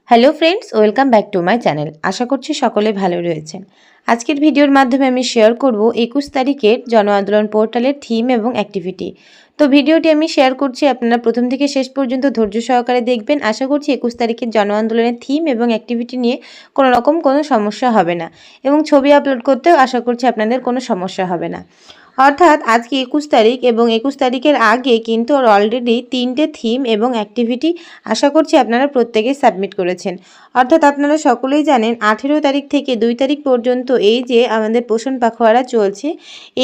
Hello friends, welcome back to my channel. আশা করছি সকলে ভালো রয়েছেন। আজকের ভিডিওর মাধ্যমে আমি শেয়ার করব 21 তারিখের জন আন্দোলন পোর্টালের থিম এবং অ্যাক্টিভিটি। তো ভিডিওটি আমি শেয়ার করছি, আপনারা প্রথম থেকে শেষ পর্যন্ত ধৈর্য সহকারে দেখবেন। আশা করছি 21 তারিখের জন আন্দোলনের থিম এবং অ্যাক্টিভিটি নিয়ে কোনো রকম কোনো সমস্যা হবে না, এবং ছবি আপলোড করতেও আশা করছি আপনাদের কোনো সমস্যা হবে না। অর্থাৎ আজকে 21 তারিখ এবং 21 তারিখের আগে কিন্তু অলরেডি 3টে থিম এবং অ্যাক্টিভিটি আশা করছি আপনারা প্রত্যেকেই সাবমিট করেছেন। অর্থাৎ আপনারা সকলেই জানেন 18 তারিখ থেকে 2 তারিখ পর্যন্ত এই যে আমাদের পোষণ পাখোয়ারা চলছে,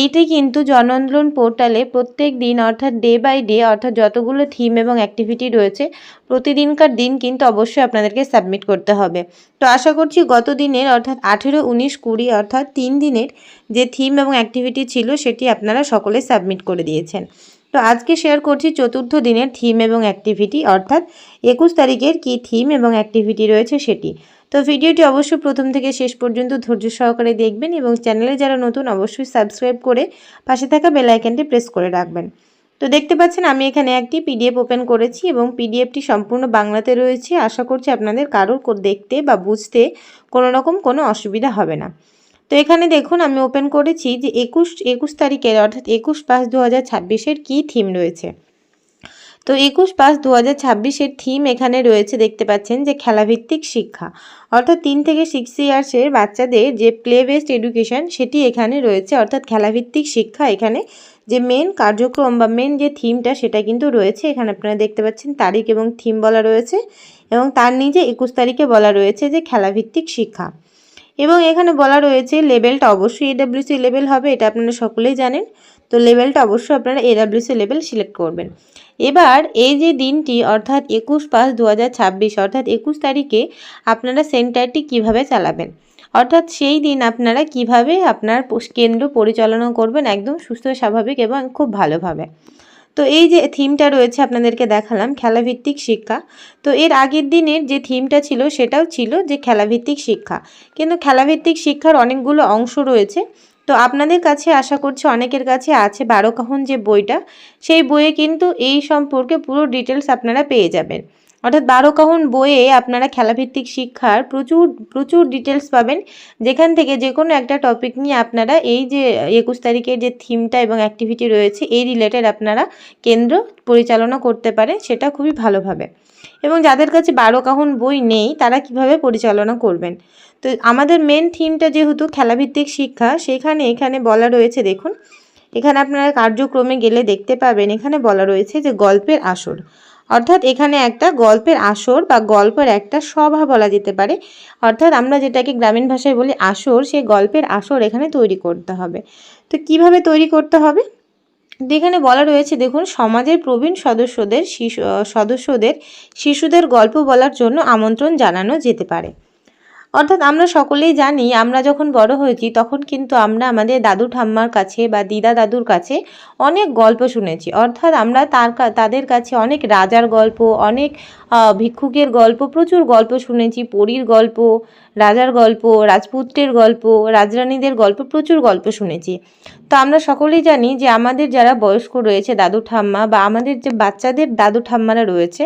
এইটাই কিন্তু জন আন্দোলন পোর্টালে প্রত্যেক দিন অর্থাৎ ডে বাই ডে অর্থাৎ যতগুলো থিম এবং অ্যাক্টিভিটি রয়েছে প্রতিদিনকার দিন কিন্তু অবশ্যই আপনাদেরকে সাবমিট করতে হবে। তো আশা করছি গত দিনের অর্থাৎ 18, 19, 20 অর্থাৎ 3 দিনের যে থিম এবং অ্যাক্টিভিটি ছিল সেটি আপনারা সকলে সাবমিট করে দিয়েছেন। তো আজকে শেয়ার করছি চতুর্থ দিনের থিম এবং অ্যাক্টিভিটি, অর্থাৎ 21 তারিখের কী থিম এবং অ্যাক্টিভিটি রয়েছে সেটি। তো ভিডিওটি অবশ্যই প্রথম থেকে শেষ পর্যন্ত ধৈর্য সহকারে দেখবেন, এবং চ্যানেলে যারা নতুন অবশ্যই সাবস্ক্রাইব করে পাশে থাকা বেল আইকনটি প্রেস করে রাখবেন। তো দেখতে পাচ্ছেন আমি এখানে একটি পিডিএফ ওপেন করেছি এবং পিডিএফটি সম্পূর্ণ বাংলাতে রয়েছে। আশা করছি আপনাদের কারোর দেখতে বা বুঝতে কোনো রকম কোনো অসুবিধা হবে না। তো এখানে দেখুন আমি ওপেন করেছি যে 21 তারিখের অর্থাৎ 21/5/2026 কী থিম রয়েছে। তো 21/5/2026 থিম এখানে রয়েছে, দেখতে পাচ্ছেন যে খেলাভিত্তিক শিক্ষা, অর্থাৎ 3 থেকে 6 ইয়ার্সের বাচ্চাদের যে প্লে বেসড এডুকেশন সেটি এখানে রয়েছে, অর্থাৎ খেলাভিত্তিক শিক্ষা। এখানে যে মেন কার্যক্রম বা মেন যে থিমটা সেটা কিন্তু রয়েছে। এখানে আপনারা দেখতে পাচ্ছেন তারিখ এবং থিম বলা রয়েছে, এবং তার নিচে 21 তারিখে বলা রয়েছে যে খেলাভিত্তিক শিক্ষা। এবং এখানে বলা রয়েছে লেভেলটা অবশ্যই এডাব্লিউসি লেভেল হবে, এটা আপনারা সকলেই জানেন। তো লেভেলটা অবশ্যই আপনারা এডাব্লিউসি লেভেল সিলেক্ট করবেন। এবার এই যে দিনটি অর্থাৎ 21/5/2026 অর্থাৎ 21 তারিখে আপনারা সেন্টারটি কিভাবে চালাবেন, অর্থাৎ সেই দিন আপনারা কিভাবে আপনার কেন্দ্র পরিচালনা করবেন একদম সুস্থ স্বাভাবিক এবং খুব ভালোভাবে। তো এই যে থিমটা রয়েছে আপনাদেরকে দেখালাম খেলাভিত্তিক শিক্ষা। তো এর আগের দিনের যে থিমটা ছিল সেটাও ছিল যে খেলাভিত্তিক শিক্ষা, কিন্তু খেলাভিত্তিক শিক্ষার অনেকগুলো অংশ রয়েছে। তো আপনাদের কাছে আশা করছি অনেকের কাছে আছে 12 কাহন যে বইটা, সেই বইয়ে কিন্তু এই সম্পর্কে পুরো ডিটেলস আপনারা পেয়ে যাবেন। অর্থাৎ 12 কাহন বইয়ে আপনারা খেলাভিত্তিক শিক্ষার প্রচুর প্রচুর ডিটেলস পাবেন, যেখান থেকে যে কোনো একটা টপিক নিয়ে আপনারা এই যে 21 তারিখের যে থিমটা এবং অ্যাক্টিভিটি রয়েছে এই রিলেটেড আপনারা কেন্দ্র পরিচালনা করতে পারে, সেটা খুবই ভালোভাবে। এবং যাদের কাছে 12 কাহন বই নেই তারা কিভাবে পরিচালনা করবেন। তো আমাদের মেন থিমটা যেহেতু খেলাভিত্তিক শিক্ষা, এখানে বলা রয়েছে, দেখুন এখানে আপনারা কার্যক্রমে গেলে দেখতে পাবেন এখানে বলা রয়েছে যে গল্পের আসর, অর্থাৎ এখানে একটা গল্পের আসর বা গল্পের একটা সভা বলা যেতে পারে, অর্থাৎ আমরা যেটাকে গ্রামীণ ভাষায় বলি আসর, সেই গল্পের আসর এখানে তৈরি করতে হবে। তো কিভাবে তৈরি করতে হবে, এখানে বলা রয়েছে, দেখুন সমাজের প্রবীণ সদস্যদের শিশুদের গল্প বলার জন্য আমন্ত্রণ জানানো যেতে পারে। অর্থাৎ আমরা সকলেই জানি আমরা যখন বড় হয়েছি তখন কিন্তু আমরা আমাদের দাদু ঠাম্মার কাছে বা দিদা দাদুর কাছে অনেক গল্প শুনেছি, অর্থাৎ আমরা তাদের কাছে অনেক রাজার গল্প, অনেক ভিক্ষুকের গল্প, প্রচুর গল্প শুনেছি, পরীর গল্প, রাজার গল্প, রাজপুত্রের গল্প, রাজরানীদের গল্প, প্রচুর গল্প শুনেছি। তো আমরা সকলেই জানি যে আমাদের যারা বয়স্ক রয়েছে দাদু ঠাম্মা বা আমাদের যে বাচ্চাদের দাদু ঠাম্মারা রয়েছে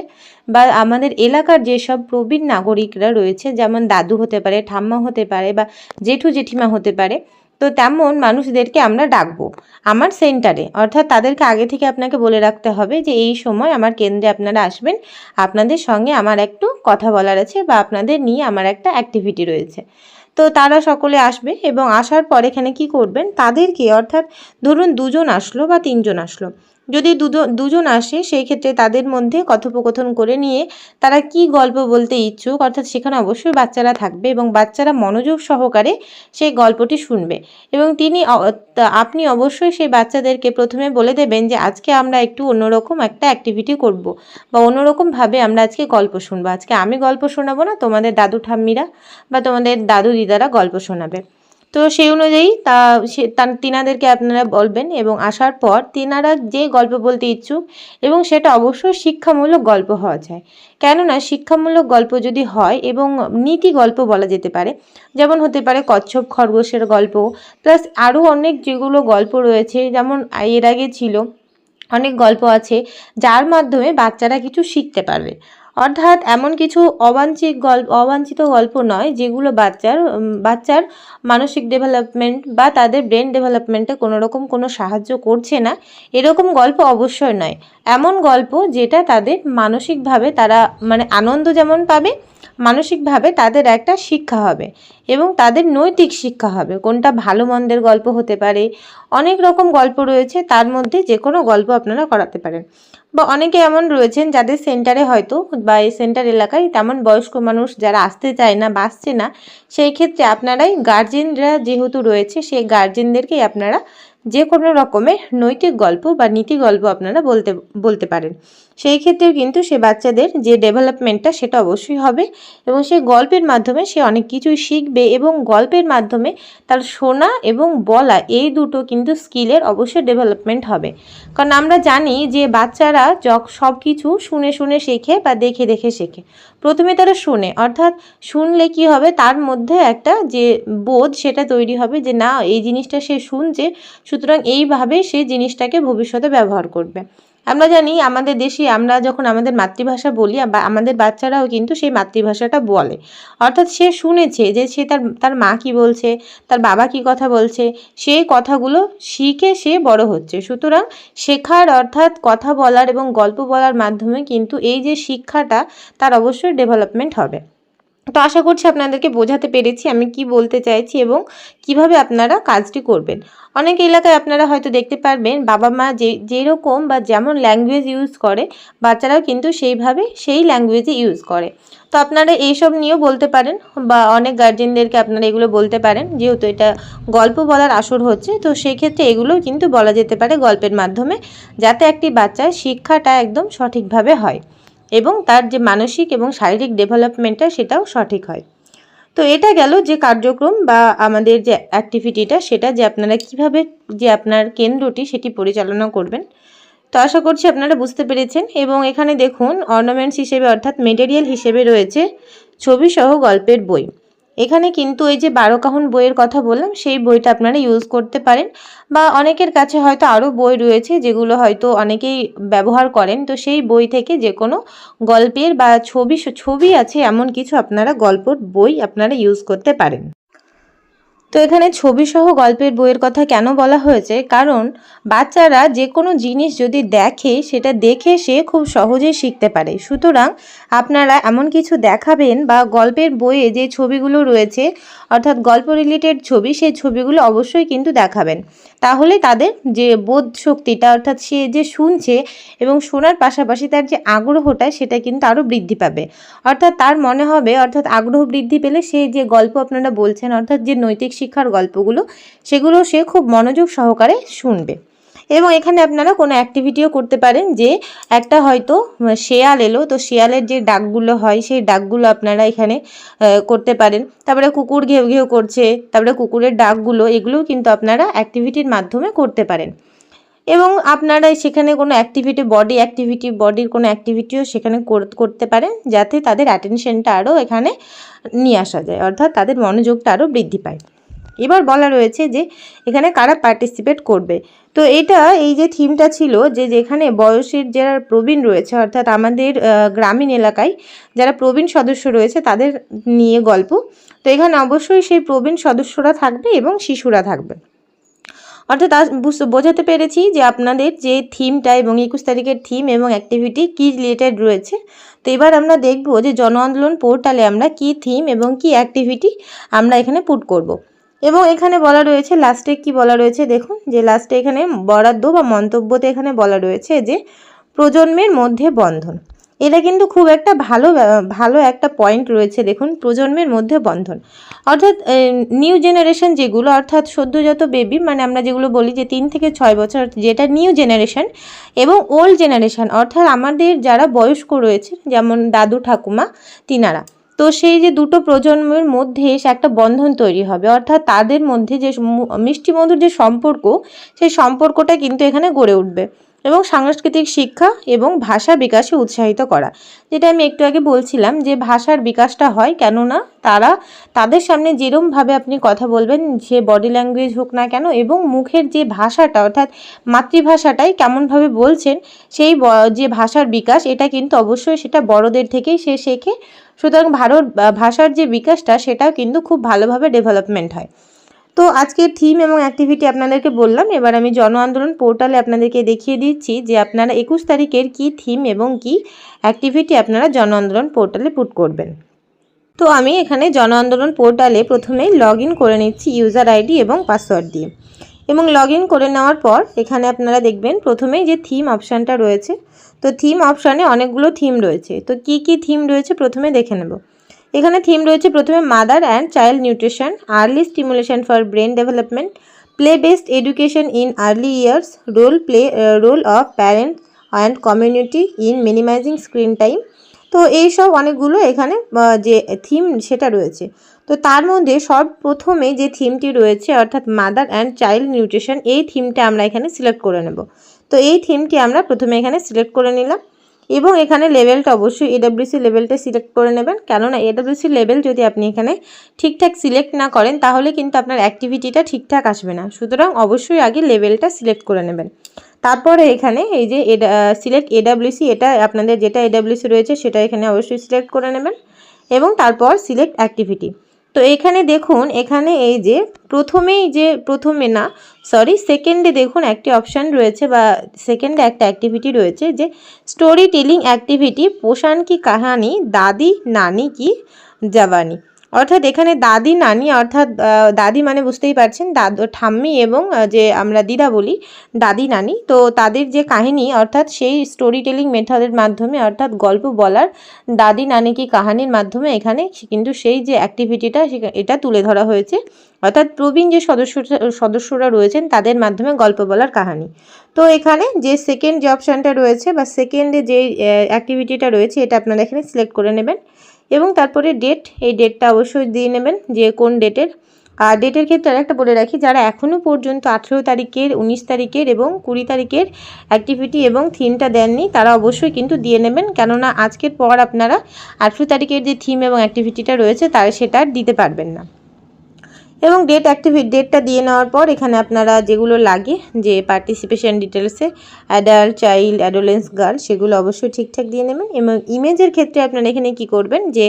বা আমাদের এলাকার যেসব প্রবীণ নাগরিকরা রয়েছে, যেমন দাদু হতে পারে, ঠাম্মা হতে পারে বা জেঠু জেঠিমা হতে পারে, তো তেমন মানুষদেরকে আমরা ডাকবো আমার সেন্টারে। অর্থাৎ তাদেরকে আগে থেকে আপনাকে বলে রাখতে হবে যে এই সময় আমার কেন্দ্রে আপনারা আসবেন, আপনাদের সঙ্গে আমার একটু কথা বলার আছে বা আপনাদের নিয়ে আমার একটা অ্যাক্টিভিটি রয়েছে। তো তারা সকলে আসবে, এবং আসার পর এখানে কি করবেন, তাদেরকে অর্থাৎ ধরুন 2 জন আসলো বা 3 জন আসলো, যদি দুজন আসে সেই ক্ষেত্রে তাদের মধ্যে কথোপকথন করে নিয়ে তারা কি গল্প বলতে ইচ্ছুক, অর্থাৎ সেখানে অবশ্যই বাচ্চারা থাকবে এবং বাচ্চারা মনোযোগ সহকারে সেই গল্পটি শুনবে। এবং আপনি অবশ্যই সেই বাচ্চাদেরকে প্রথমে বলে দেবেন যে আজকে আমরা একটু অন্যরকম একটা অ্যাক্টিভিটি করব বা অন্যরকমভাবে আমরা আজকে গল্প শুনবো। আজকে আমি গল্প শোনাবো না, তোমাদের দাদু ঠাম্মিরা বা তোমাদের দাদু দিদারা গল্প শোনাবে। তো সেই অনুযায়ী তিনাদেরকে আপনারা বলবেন, এবং আসার পর তিনারা যে গল্প বলতে ইচ্ছুক, এবং সেটা অবশ্যই শিক্ষামূলক গল্প হওয়া চাই। কেননা শিক্ষামূলক গল্প যদি হয় এবং নীতি গল্প বলা যেতে পারে, যেমন হতে পারে কচ্ছপ খরগোশের গল্প, প্লাস আরও অনেক যেগুলো গল্প রয়েছে, যেমন এর আগে ছিল অনেক গল্প আছে যার মাধ্যমে বাচ্চারা কিছু শিখতে পারবে। অর্থাৎ এমন কিছু অবাঞ্ছিত গল্প নয় যেগুলো বাচ্চার মানসিক ডেভেলপমেন্ট বা তাদের ব্রেন ডেভেলপমেন্টে কোনো রকম কোনো সাহায্য করছে না, এরকম গল্প অবশ্যই নয়। এমন গল্প যেটা তাদের মানসিকভাবে তারা মানে আনন্দ যেমন পাবে, মানসিকভাবে তাদের একটা শিক্ষা হবে এবং তাদের নৈতিক শিক্ষা হবে। কোনটা ভালো মন্দের গল্প হতে পারে, অনেক রকম গল্প রয়েছে, তার মধ্যে যে কোনো গল্প আপনারা করাতে পারেন। বা অনেকে এমন রয়েছেন যাদের সেন্টারে হয়তো বা এই সেন্টার এলাকায় তেমন বয়স্ক মানুষ যারা আসতে চায় না বা আসছে না, সেই ক্ষেত্রে আপনারাই গার্জেনরা যেহেতু রয়েছে সেই গার্জেনদেরকেই আপনারা যে কোনো রকমের নৈতিক গল্প বা নীতি গল্প আপনারা বলতে পারেন। সেই ক্ষেত্রেও কিন্তু সে বাচ্চাদের যে ডেভেলপমেন্টটা সেটা অবশ্যই হবে এবং সেই গল্পের মাধ্যমে সে অনেক কিছুই শিখবে এবং গল্পের মাধ্যমে তার শোনা এবং বলা এই দুটো কিন্তু স্কিলের অবশ্যই ডেভেলপমেন্ট হবে। কারণ আমরা জানি যে বাচ্চারা সব কিছু শুনে শুনে শেখে বা দেখে দেখে শেখে। প্রথমে তারা শোনে, অর্থাৎ শুনলে কি হবে, তার মধ্যে একটা যে বোধ সেটা তৈরি হবে যে না এই জিনিসটা সে শুনছে, সুতরাং এইভাবে সে জিনিসটাকে ভবিষ্যতে ব্যবহার করবে। আমরা জানি আমাদের দেশে আমরা যখন আমাদের মাতৃভাষা বলি বা আমাদের বাচ্চারাও কিন্তু সেই মাতৃভাষাটা বলে, অর্থাৎ সে শুনেছে যে সে তার মা কি বলছে, তার বাবা কি কথা বলছে, সেই কথাগুলো শিখে সে বড় হচ্ছে। সুতরাং শেখার অর্থাৎ কথা বলার এবং গল্প বলার মাধ্যমে কিন্তু এই যে শিক্ষাটা তার অবশ্যই ডেভেলপমেন্ট হবে। তো আশা করছি আপনাদেরকে বোঝাতে পেরেছি আমি কি বলতে চাইছি এবং কিভাবে আপনারা কাজটি করবেন। অনেক এলাকায় আপনারা হয়তো দেখতে পারবেন বাবা মা যেরকম বা যেমন ল্যাঙ্গুয়েজ ইউজ করে বাচ্চারাও কিন্তু সেইভাবে সেই ল্যাঙ্গুয়েজে ইউজ করে। তো আপনারা এইসব নিয়েও বলতে পারেন বা অনেক গার্জেনদেরকে আপনারা এগুলো বলতে পারেন, যেহেতু এটা গল্প বলার আসর হচ্ছে তো সেই ক্ষেত্রে এগুলোও কিন্তু বলা যেতে পারে গল্পের মাধ্যমে, যাতে একটি বাচ্চার শিক্ষাটা একদম সঠিকভাবে হয় এবং তার যে মানসিক এবং শারীরিক ডেভেলপমেন্টটা সেটাও সঠিক হয়। তো এটা গেল যে কার্যক্রম বা আমাদের যে অ্যাক্টিভিটিটা সেটা যে আপনারা কিভাবে যে আপনার কেন্দ্রটি সেটি পরিচালনা করবেন। তো আশা করছি আপনারা বুঝতে পেরেছেন এবং এখানে দেখুন অর্নামেন্টস হিসেবে অর্থাৎ মেটেরিয়াল হিসেবে রয়েছে ছবি সহ গল্পের বই। এখানে কিন্তু এই যে 12 কাহন বইয়ের কথা বললাম সেই বইটা আপনারা ইউজ করতে পারেন বা অনেকের কাছে হয়তো আরও বই রয়েছে যেগুলো হয়তো অনেকেই ব্যবহার করেন, তো সেই বই থেকে যে কোনো গল্পের বা ছবি আছে এমন কিছু আপনারা গল্পের বই আপনারা ইউজ করতে পারেন। তো এখানে ছবিসহ গল্পের বইয়ের কথা কেন বলা হয়েছে, কারণ বাচ্চারা যে কোনো জিনিস যদি দেখে সেটা দেখে সে খুব সহজেই শিখতে পারে। সুতরাং আপনারা এমন কিছু দেখাবেন বা গল্পের বইয়ে যে ছবিগুলো রয়েছে অর্থাৎ গল্প রিলেটেড ছবি, সেই ছবিগুলো অবশ্যই কিন্তু দেখাবেন। তাহলে তাদের যে বোধ শক্তিটা অর্থাৎ সে যে শুনছে এবং শোনার পাশাপাশি তার যে আগ্রহটা সেটা কিন্তু আরও বৃদ্ধি পাবে। অর্থাৎ তার মনে হবে, অর্থাৎ আগ্রহ বৃদ্ধি পেলে সে যে গল্প আপনারা বলছেন অর্থাৎ যে নৈতিক শিক্ষার গল্পগুলো সেগুলো সে খুব মনোযোগ সহকারে শুনবে। এবং এখানে আপনারা কোনো অ্যাক্টিভিটিও করতে পারেন, যে একটা হয়তো শেয়াল এলো, তো শেয়ালের যে ডাকগুলো হয় সেই ডাকগুলো আপনারা এখানে করতে পারেন। তারপরে কুকুর ঘেউ ঘেউ করছে, তারপরে কুকুরের ডাকগুলো, এগুলোও কিন্তু আপনারা অ্যাক্টিভিটির মাধ্যমে করতে পারেন। এবং আপনারা সেখানে কোনো বডির কোনো অ্যাক্টিভিটিও সেখানে করতে পারেন, যাতে তাদের অ্যাটেনশনটা আরও এখানে নিয়ে আসা যায়, অর্থাৎ তাদের মনোযোগটা আরও বৃদ্ধি পায়। এবার বলা রয়েছে যে এখানে কারা পার্টিসিপেট করবে। তো এই যে থিমটা ছিল যে যেখানে বয়সের যারা প্রবীণ রয়েছে অর্থাৎ আমাদের গ্রামীণ এলাকায় যারা প্রবীণ সদস্য রয়েছে তাদের নিয়ে গল্প। তো এখানে অবশ্যই সেই প্রবীণ সদস্যরা থাকবে এবং শিশুরা থাকবে। অর্থাৎ বোঝাতে পেরেছি যে আপনাদের যে থিমটা এবং 21 তারিখের থিম এবং অ্যাক্টিভিটি কী রিলেটেড রয়েছে। তো এবার আমরা দেখব যে জন আন্দোলন পোর্টালে আমরা কী থিম এবং কী অ্যাক্টিভিটি আমরা এখানে পুট করব। এবং এখানে বলা রয়েছে লাস্টে কি বলা রয়েছে দেখুন, যে লাস্টে এখানে বরাদ্দ বা মন্তব্যতে এখানে বলা রয়েছে যে প্রজন্মের মধ্যে বন্ধন। এটা কিন্তু খুব একটা ভালো একটা পয়েন্ট রয়েছে। দেখুন, প্রজন্মের মধ্যে বন্ধন অর্থাৎ নিউ জেনারেশন যেগুলো অর্থাৎ সদ্যজাত বেবি, মানে আমরা যেগুলো বলি যে 3 থেকে 6 বছর, যেটা নিউ জেনারেশন এবং ওল্ড জেনারেশন অর্থাৎ আমাদের যারা বয়স্ক রয়েছে যেমন দাদু ঠাকুমা তিনারা। তো সেই যে দুটো প্রজন্মের মধ্যে একটা বন্ধন তৈরি হবে, অর্থাৎ তাদের মধ্যে যে মিষ্টি মধুর যে সম্পর্ক সেই সম্পর্কটা কিন্তু এখানে গড়ে উঠবে। এবং সাংস্কৃতিক শিক্ষা এবং ভাষা বিকাশে উৎসাহিত করা। যেটা আমি একটু আগে বলছিলাম যে ভাষার বিকাশটা হয়, কেননা তাদের সামনে যেরমভাবে আপনি কথা বলবেন, যে বডি ল্যাঙ্গুয়েজ হোক না কেন, এবং মুখের যে ভাষাটা অর্থাৎ মাতৃভাষাটাই কেমনভাবে বলছেন, সেই যে ভাষার বিকাশ, এটা কিন্তু অবশ্যই সেটা বড়দের থেকেই সে শেখে। সুতরাং ভাষার যে বিকাশটা সেটাও কিন্তু খুব ভালোভাবে ডেভেলপমেন্ট হয়। তো আজকের থিম এবং অ্যাক্টিভিটি আপনাদেরকে বললাম। এবার আমি জন আন্দোলন পোর্টালে আপনাদেরকে দেখিয়ে দিচ্ছি যে আপনারা 21 তারিখের কী থিম এবং কী অ্যাক্টিভিটি আপনারা জন আন্দোলন পোর্টালে পুট করবেন। তো আমি এখানে জন আন্দোলন পোর্টালে প্রথমেই লগ ইন করে নিচ্ছি ইউজার আইডি এবং পাসওয়ার্ড দিয়ে। এবং লগ ইন করে নেওয়ার পর এখানে আপনারা দেখবেন প্রথমেই যে থিম অপশানটা রয়েছে, তো থিম অপশানে অনেকগুলো থিম রয়েছে। তো কি কি থিম রয়েছে প্রথমে দেখে নেব। এখানে থিম রয়েছে প্রথমে mother and child nutrition, early stimulation for brain development, play based education in early years, role of parents and community in minimising screen time. তো এইসব অনেকগুলো এখানে যে থিম সেটা রয়েছে। তো তার মধ্যে প্রথমে যে থিমটি রয়েছে অর্থাৎ মাদার অ্যান্ড চাইল্ড নিউট্রিশন, এই থিমটা আমরা এখানে সিলেক্ট করে নেব। তো এই থিমটি আমরা প্রথমে এখানে সিলেক্ট করে নিলাম এবং এখানে লেভেলটা অবশ্যই এডব্লিউসি লেভেলটা সিলেক্ট করে নেবেন, কেননা এডব্লিউসি লেভেল যদি আপনি এখানে ঠিকঠাক সিলেক্ট না করেন তাহলে কিন্তু আপনার অ্যাক্টিভিটিটা ঠিকঠাক আসবে না। সুতরাং অবশ্যই আগে লেভেলটা সিলেক্ট করে নেবেন। তারপরে এখানে এই যে সিলেক্ট এডব্লিউসি, এটা আপনাদের যেটা এডব্লিউসি রয়েছে সেটা এখানে অবশ্যই সিলেক্ট করে নেবেন এবং তারপর সিলেক্ট অ্যাক্টিভিটি। তো এখানে দেখুন, এখানে এই যে সেকেন্ডে দেখুন একটি অপশান রয়েছে বা সেকেন্ডে একটা অ্যাক্টিভিটি রয়েছে যে স্টোরি টেলিং অ্যাক্টিভিটি, পোষণ কি কাহানি, দাদি নানি কি জওয়ানি। অর্থাৎ এখানে দাদি নানি অর্থাৎ দাদি মানে বুঝতেই পারছেন ঠাম্মি, এবং যে আমরা দিদা বলি দাদি নানি, তো তাদের যে কাহিনী অর্থাৎ সেই স্টোরি টেলিং মেথডের মাধ্যমে অর্থাৎ গল্প বলার দাদি নানি কি কাহানির মাধ্যমে এখানে কিন্তু সেই যে অ্যাক্টিভিটিটা এটা তুলে ধরা হয়েছে, অর্থাৎ প্রবীণ যে সদস্যরা রয়েছেন তাদের মাধ্যমে গল্প বলার কাহিনী। তো এখানে যে সেকেন্ড যে অপশানটা রয়েছে বা সেকেন্ডে যে অ্যাক্টিভিটিটা রয়েছে এটা আপনারা এখানে সিলেক্ট করে নেবেন এবং তারপরে ডেট, এই ডেটটা অবশ্যই দিয়ে নেবেন যে কোন ডেটের। আর ডেটের ক্ষেত্রে আরেকটা বলে রাখি, যারা এখনও পর্যন্ত 18 তারিখের, 19 তারিখের এবং 20 তারিখের অ্যাক্টিভিটি এবং থিমটা দেননি তারা অবশ্যই কিন্তু দিয়ে নেবেন, কেননা আজকের পর আপনারা 18 তারিখের যে থিম এবং অ্যাক্টিভিটিটা রয়েছে সেটা আর দিতে পারবেন না। এবং ডেটটা দিয়ে নেওয়ার পর এখানে আপনারা যেগুলো লাগে যে পার্টিসিপেশন ডিটেলসে অ্যাডাল্ট, চাইল্ড, অ্যাডোলেন্স, গার্ল, সেগুলো অবশ্যই ঠিকঠাক দিয়ে নেবেন। এবং ইমেজের ক্ষেত্রে আপনারা এখানে কি করবেন, যে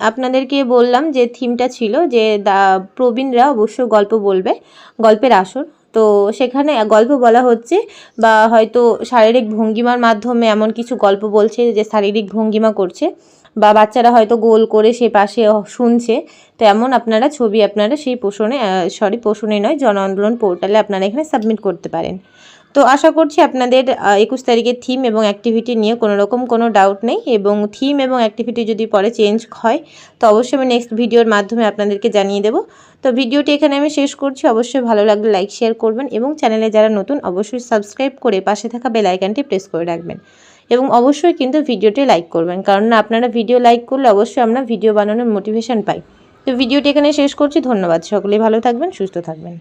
আপনাদেরকে বললাম যে থিমটা ছিল যে প্রবীণরা অবশ্যই গল্প বলবে, গল্পের আসর। তো সেখানে গল্প বলা হচ্ছে বা হয়তো শারীরিক ভঙ্গিমার মাধ্যমে এমন কিছু গল্প বলছে যে শারীরিক ভঙ্গিমা করছে, বা বাচ্চারা হয়তো গোল করে সে পাশে শুনছে। তো এমন আপনারা ছবি আপনারা সেই পোষণে নয়, জন আন্দোলন পোর্টালে আপনারা এখানে সাবমিট করতে পারেন। তো আশা করছি আপনাদের 21 তারিখের থিম এবং অ্যাক্টিভিটি নিয়ে কোনো ডাউট নেই, এবং থিম এবং অ্যাক্টিভিটি যদি পরে চেঞ্জ হয় তো অবশ্যই আমি নেক্সট ভিডিওর মাধ্যমে আপনাদেরকে জানিয়ে দেবো। তো ভিডিওটি এখানে আমি শেষ করছি। অবশ্যই ভালো লাগলে লাইক শেয়ার করবেন এবং চ্যানেলে যারা নতুন অবশ্যই সাবস্ক্রাইব করে পাশে থাকা বেল আইকনটি প্রেস করে রাখবেন এবং অবশ্যই কিন্তু ভিডিওটি লাইক করবেন, কারণ আপনারা ভিডিও লাইক করলে অবশ্যই আমরা ভিডিও বানানোর মোটিভেশন পাই। তো ভিডিওটি এখানে শেষ করছি। ধন্যবাদ। সকলেই ভালো থাকবেন, সুস্থ থাকবেন।